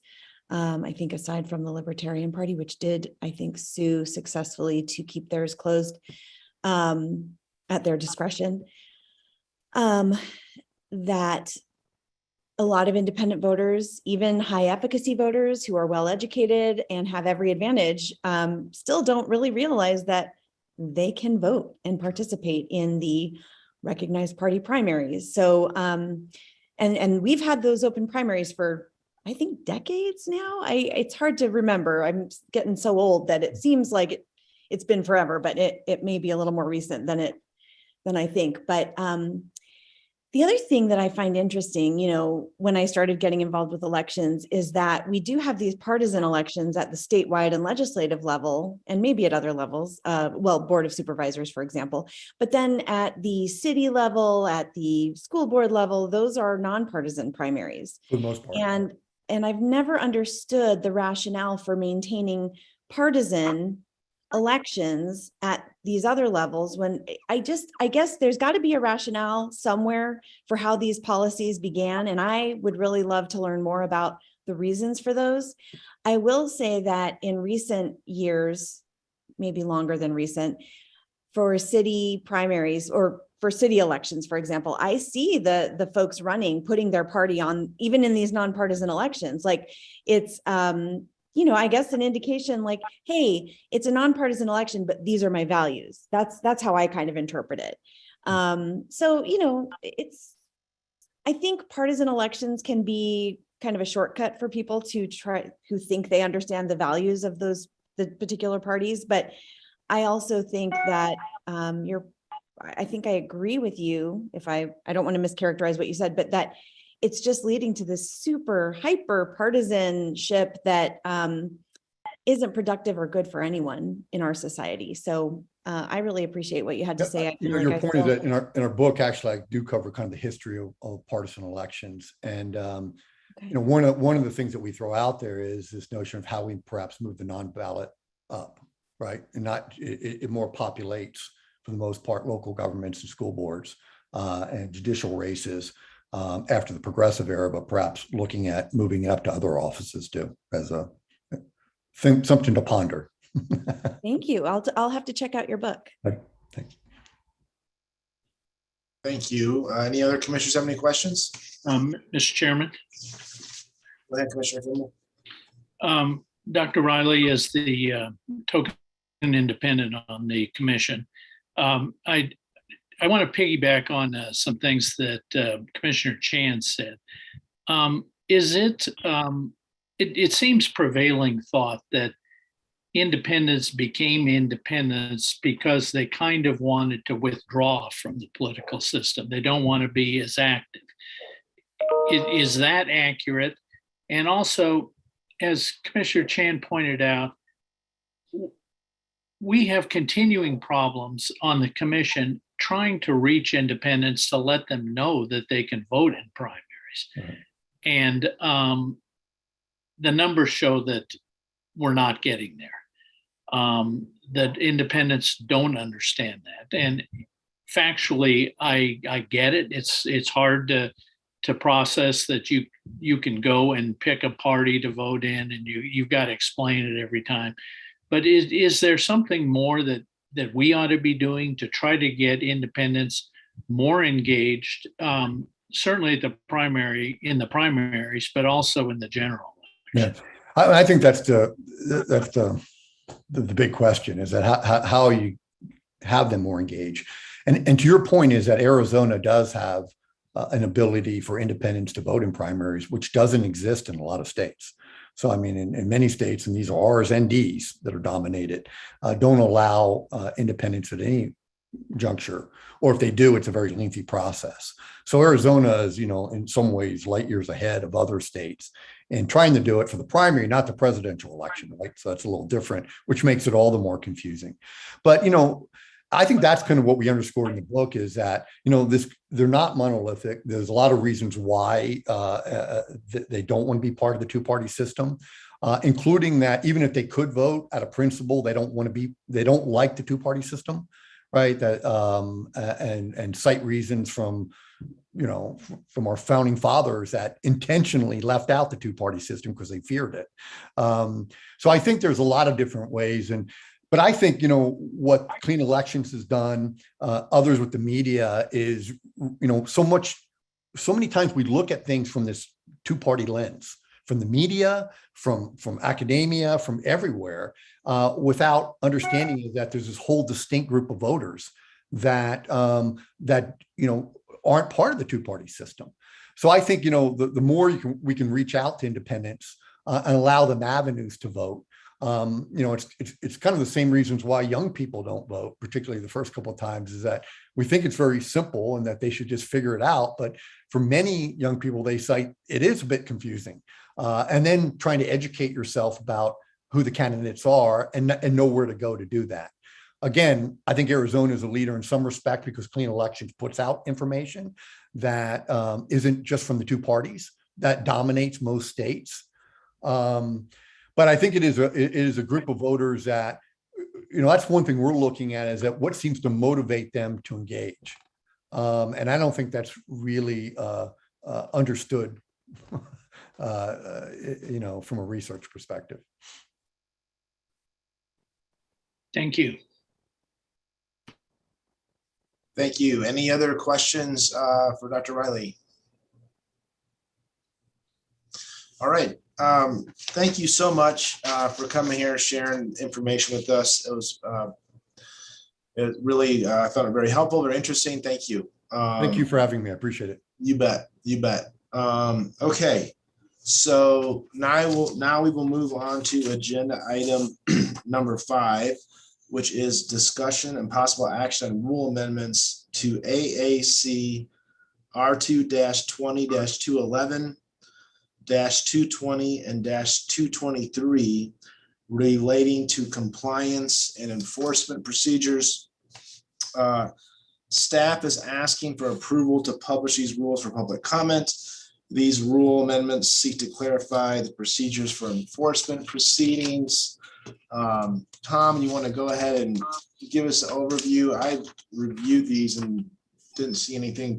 I think aside from the Libertarian Party, which did, I think, sue successfully to keep theirs closed at their discretion, that a lot of independent voters, even high efficacy voters who are well educated and have every advantage, still don't really realize that they can vote and participate in the recognized party primaries. So, and we've had those open primaries for, I think, decades now. It's hard to remember. I'm getting so old that it seems like it's been forever, but it may be a little more recent than I think. But the other thing that I find interesting, when I started getting involved with elections, is that we do have these partisan elections at the statewide and legislative level, and maybe at other levels, Board of Supervisors, for example, but then at the city level, at the school board level, those are nonpartisan primaries. For the most part. And I've never understood the rationale for maintaining partisan elections at these other levels when I guess there's got to be a rationale somewhere for how these policies began. And I would really love to learn more about the reasons for those. I will say that in recent years, maybe longer than recent, for city primaries or for city elections, for example, I see the folks running, putting their party on, even in these nonpartisan elections. Like it's, I guess an indication like, hey, it's a nonpartisan election, but these are my values. That's how I kind of interpret it. So, I think partisan elections can be kind of a shortcut for people who think they understand the values of the particular parties. But I also think that I think I agree with you, if I don't want to mischaracterize what you said, but that it's just leading to this super hyper partisanship that isn't productive or good for anyone in our society. So I really appreciate what you had to say. Your point is that in our book, actually, I do cover kind of the history of partisan elections. And, one of the things that we throw out there is this notion of how we perhaps move the non-ballot up, right? And it more populates, for the most part, local governments and school boards and judicial races after the progressive era, but perhaps looking at moving it up to other offices too, as something to ponder. Thank you. I'll have to check out your book. Thanks. Thank you. Any other commissioners have any questions? Mr. Chairman, Go ahead, Commissioner Fimmel. Dr. Riley is the token independent on the commission. I want to piggyback on some things that Commissioner Chan said. It seems prevailing thought that independents became independents because they kind of wanted to withdraw from the political system. They don't want to be as active. Is that accurate? And also, as Commissioner Chan pointed out, we have continuing problems on the commission trying to reach independents to let them know that they can vote in primaries. And the numbers show that we're not getting there. That independents don't understand that. And factually, I get it. It's hard to process that you can go and pick a party to vote in, and you've got to explain it every time. But is there something more that we ought to be doing to try to get independents more engaged? Certainly in the primaries, but also in the general. Yeah, I think that's the big question, is that how you have them more engaged. And to your point is that Arizona does have an ability for independents to vote in primaries, which doesn't exist in a lot of states. So, I mean, in many states, and these are R's and D's that are dominated, don't allow independents at any juncture, or if they do, it's a very lengthy process. So Arizona is, in some ways light years ahead of other states and trying to do it for the primary, not the presidential election, right? So that's a little different, which makes it all the more confusing. But, I think that's kind of what we underscored in the book, is that, they're not monolithic. There's a lot of reasons why they don't want to be part of the two-party system, including that even if they could vote out of principle, they don't like the two-party system, right? That and cite reasons from our founding fathers that intentionally left out the two-party system because they feared it. So I think there's a lot of different ways. But I think, what Clean Elections has done, others with the media is, so many times we look at things from this two-party lens, from the media, from academia, from everywhere, without understanding that there's this whole distinct group of voters that aren't part of the two-party system. So I think, the more we can reach out to independents and allow them avenues to vote. It's kind of the same reasons why young people don't vote, particularly the first couple of times, is that we think it's very simple and that they should just figure it out. But for many young people, they cite it is a bit confusing. And then trying to educate yourself about who the candidates are and know where to go to do that. Again, I think Arizona is a leader in some respect because Clean Elections puts out information that isn't just from the two parties, that dominates most states. But I think it is a group of voters that, that's one thing we're looking at, is that what seems to motivate them to engage. And I don't think that's really understood, from a research perspective. Thank you. Thank you. Any other questions for Dr. Riley? All right. Thank you so much for coming here, sharing information with us. It really, I found it very helpful, very interesting. Thank you. Thank you for having me. I appreciate it. You bet. You bet. Okay. So now we will move on to agenda item number 5, which is discussion and possible action on rule amendments to AAC R2-20-211, -220 and -223 relating to compliance and enforcement procedures. Staff is asking for approval to publish these rules for public comment. These rule amendments seek to clarify the procedures for enforcement proceedings. Tom, you want to go ahead and give us an overview? I reviewed these and didn't see anything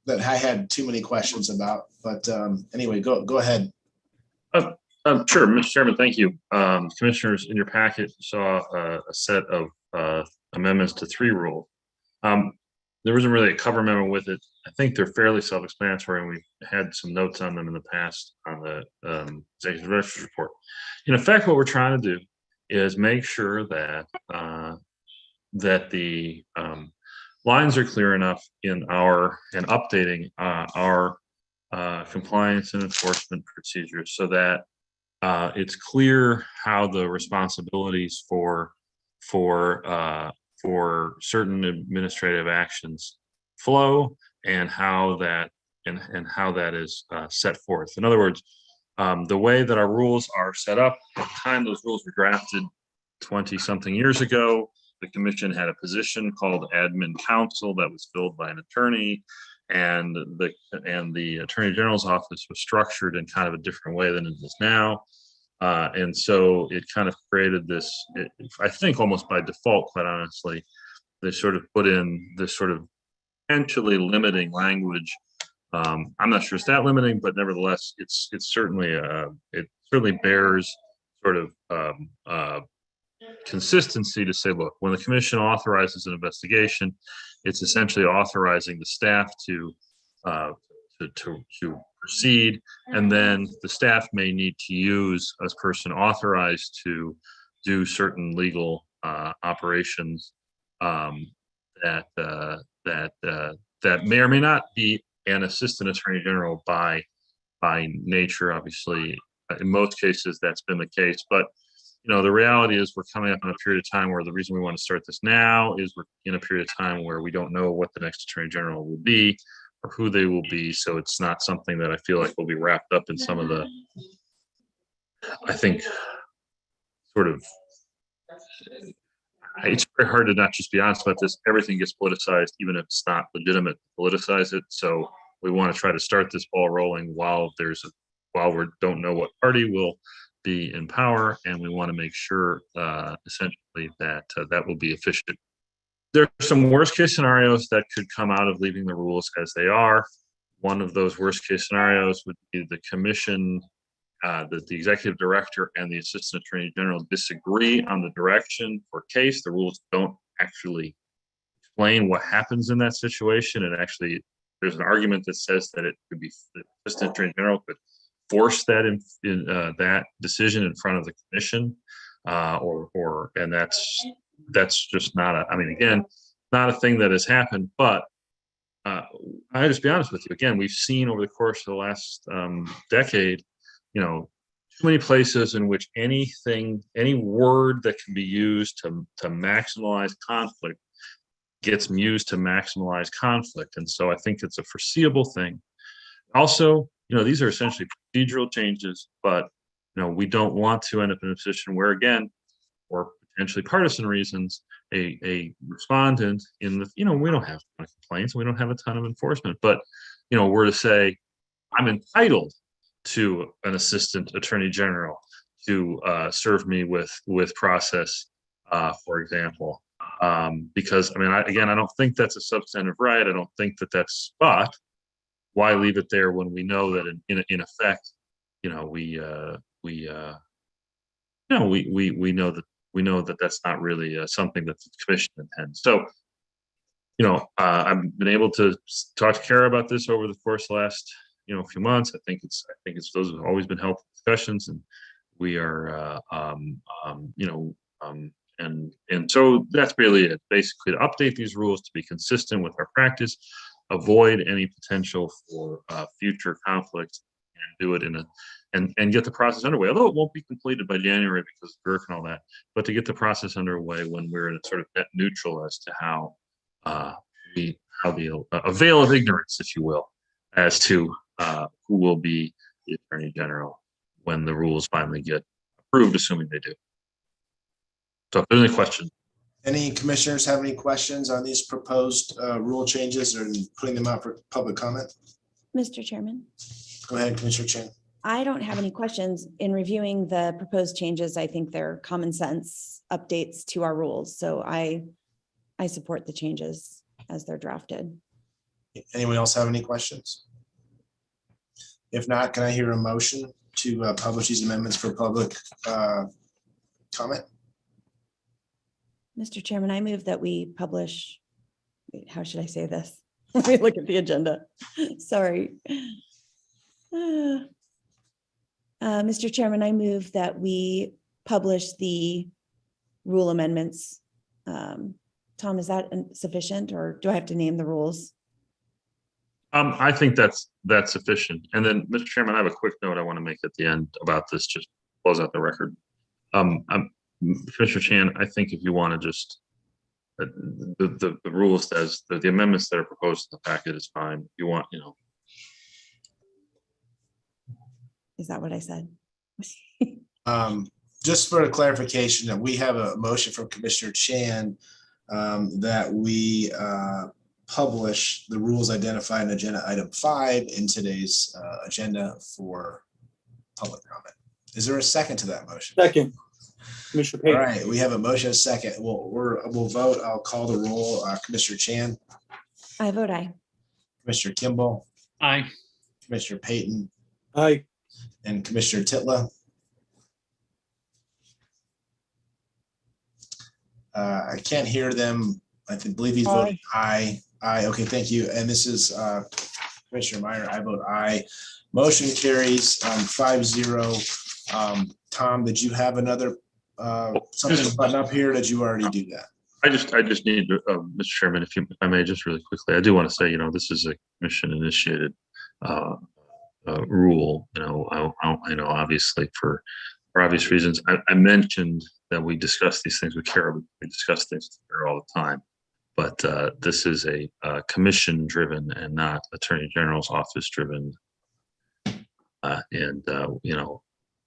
that I had too many questions about, but anyway, go ahead. Sure, Mr. Chairman, thank you. Commissioners, in your packet, you saw a set of amendments to 3 rules. There wasn't really a cover memo with it. I think they're fairly self-explanatory, and we've had some notes on them in the past on the executive director's report. In effect, what we're trying to do is make sure that the lines are clear enough in updating our compliance and enforcement procedures so that it's clear how the responsibilities for certain administrative actions flow and how that is set forth. In other words, the way that our rules are set up, at the time those rules were drafted 20-something years ago, the commission had a position called admin counsel that was filled by an attorney, and the Attorney General's office was structured in kind of a different way than it is now. And so it kind of created this, I think almost by default, quite honestly, they sort of put in this sort of potentially limiting language. I'm not sure it's that limiting, but nevertheless, it's certainly it certainly bears sort of consistency to say, look, when the commission authorizes an investigation, it's essentially authorizing the staff to proceed, and then the staff may need to use a person authorized to do certain legal operations that may or may not be an assistant attorney general by nature. Obviously, in most cases, that's been the case, but the reality is we're coming up on a period of time where the reason we want to start this now is we're in a period of time where we don't know what the next attorney general will be or who they will be. So it's not something that I feel like will be wrapped up in some of the, I think, sort of, it's very hard to not just be honest about this. Everything gets politicized, even if it's not legitimate to politicize it. So we want to try to start this ball rolling while we don't know what party will be in power, and we want to make sure essentially that that will be efficient. There are some worst case scenarios that could come out of leaving the rules as they are. One of those worst case scenarios would be the commission, that the executive director and the assistant attorney general disagree on the direction for case. The rules don't actually explain what happens in that situation. And actually, there's an argument that says that it could be the assistant attorney general could force that in that decision in front of the commission, and that's just not a, I mean, again, not a thing that has happened, but I just be honest with you. Again, we've seen over the course of the last decade, too many places in which any word that can be used to maximize conflict gets used to maximize conflict. And so I think it's a foreseeable thing. Also, these are essentially procedural changes, but, we don't want to end up in a position where, again, for potentially partisan reasons, a respondent in the, we don't have a ton of complaints, we don't have a ton of enforcement, but, we're to say, I'm entitled to an assistant attorney general to serve me with process, for example, because, I don't think that's a substantive right. I don't think that that's, but why leave it there when we know that in effect, we know that that's not really something that the commission intends. So, I've been able to talk to Kara about this over the course of the last, few months. I think those have always been helpful discussions, and we are, and so that's really it. Basically, to update these rules to be consistent with our practice, avoid any potential for future conflicts, and do it and get the process underway. Although it won't be completed by January because of GERC and all that, but to get the process underway when we're in a sort of net neutral as to how the veil of ignorance, if you will, as to who will be the attorney general when the rules finally get approved, assuming they do. So, if there's any questions. Any commissioners have any questions on these proposed rule changes or putting them out for public comment? Mr. Chairman, Go ahead, Commissioner Chan. I don't have any questions. In reviewing the proposed changes, I think they're common sense updates to our rules. So I support the changes as they're drafted. Anyone else have any questions? If not, can I hear a motion to publish these amendments for public comment? Mr. Chairman, I move that we publish, wait, how should I say this? Let me look at the agenda. Sorry. Mr. Chairman, I move that we publish the rule amendments. Tom, is that sufficient, or do I have to name the rules? I think that's sufficient. And then, Mr. Chairman, I have a quick note I want to make at the end about this, just to close out the record. Commissioner Chan, I think if you want to just, the rules as the amendments that are proposed in the packet is fine. If you want, Is that what I said? Just for a clarification, that we have a motion from Commissioner Chan that we publish the rules identified in agenda item 5 in today's agenda for public comment. Is there a second to that motion? Second, Commissioner All Payton. right, we have a motion, a second. We'll vote. I'll call the roll. Commissioner Chan, I vote aye. Commissioner Kimball, Aye. Commissioner Payton, Aye. and Commissioner Titla. I can't hear them. Believe he's voting aye. Aye. Okay, thank you. And this is Commissioner Meyer. I vote aye. Motion carries 5-0. Tom, did you have another something button up here? Did you already do that? I just need to, Mr. Chairman, if I may, just really quickly, I do want to say, this is a commission initiated rule, I know obviously for obvious reasons. I mentioned that we discuss these things with Kara. We discuss things with Kara all the time, but this is a commission driven and not Attorney General's office driven.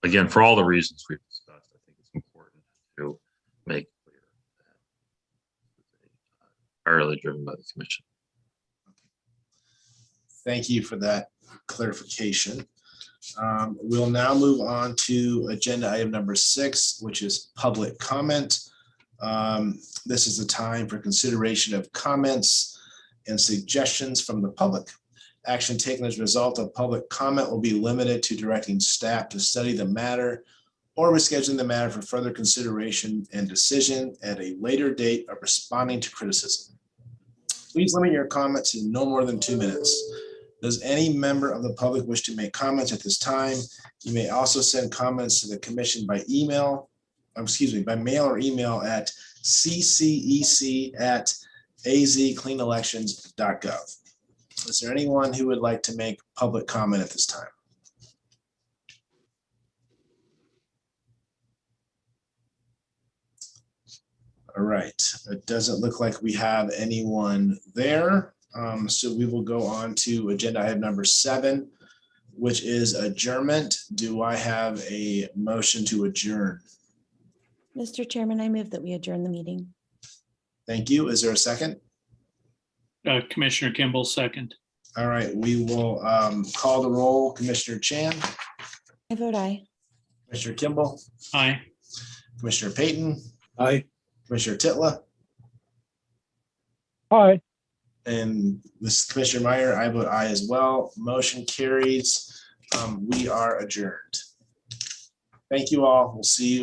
Again, for all the reasons we've discussed, I think it's important to make clear that it's entirely driven by the commission. Thank you for that clarification. We'll now move on to agenda item number 6, which is public comment. This is the time for consideration of comments and suggestions from the public. Action taken as a result of public comment will be limited to directing staff to study the matter or rescheduling the matter for further consideration and decision at a later date of responding to criticism. Please limit your comments to no more than 2 minutes. Does any member of the public wish to make comments at this time? You may also send comments to the commission by mail or email at ccec@azcleanelections.gov. Is there anyone who would like to make public comment at this time? All right, it doesn't look like we have anyone there. So we will go on to agenda item number 7, which is adjournment. Do I have a motion to adjourn? Mr. Chairman, I move that we adjourn the meeting. Thank you. Is there a second? Commissioner Kimball, second. All right, we will call the roll. Commissioner Chan, I vote aye. Commissioner Kimball, Aye. Commissioner Payton, Aye. Commissioner Titla, Aye. and this Commissioner Meyer. I vote aye as well. Motion carries. We are adjourned. Thank you all. We'll see you.